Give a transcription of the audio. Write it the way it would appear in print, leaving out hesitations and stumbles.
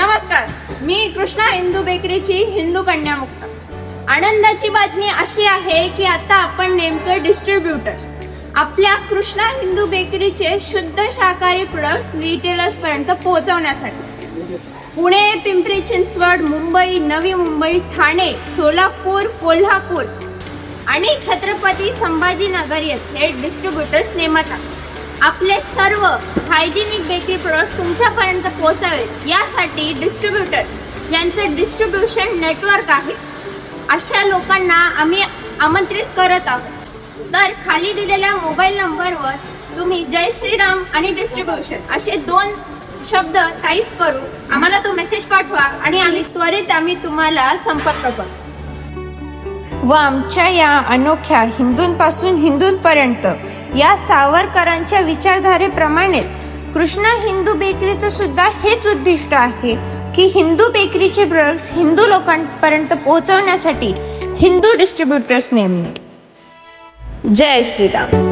नमस्कार, मी कृष्णा हिंदू बेकरीची हिंदू कन्या मुक्ता। आनंदाची बातमी अशी आहे की आता आपण नेमकं डिस्ट्रीब्युटर्स आपल्या कृष्णा हिंदू बेकरीचे शुद्ध शाकाहारी प्रोडक्ट्स रिटेलर्स पर्यंत पोहोचवण्यासाठी पुणे, पिंपरी चिंचवड, मुंबई, नवी मुंबई, ठाणे, सोलापूर, कोल्हापूर आणि छत्रपती संभाजीनगर येथे डिस्ट्रीब्युटर्स नेमत आहेत। आपले सर्व हायजेनिक बेकरी प्रोडक्ट तुमच्यापर्यंत पोहोचावेत यासाठी डिस्ट्रीब्युटर यांचे डिस्ट्रीब्युशन नेटवर्क आहे। अशा लोकांना आम्ही आमंत्रित करत आहोत। तर खाली दिलेल्या मोबाईल नंबरवर तुम्ही जय श्रीराम आणि डिस्ट्रीब्युशन असे 2 शब्द टाईप करून आम्हाला तो मेसेज पाठवा आणि आम्ही तुम्हाला संपर्क करू व आमच्या या अनोख्या हिंदूंपासून हिंदूंपर्यंत या सावरकरांच्या विचारधारेप्रमाणेच कृष्णा हिंदू बेकरीचं सुद्धा हेच उद्दिष्ट आहे की हिंदू बेकरीचे प्रोडक्ट्स हिंदू लोकांपर्यंत पोहोचवण्यासाठी हिंदू डिस्ट्रीब्युटर्स नेमणे। जय श्रीराम।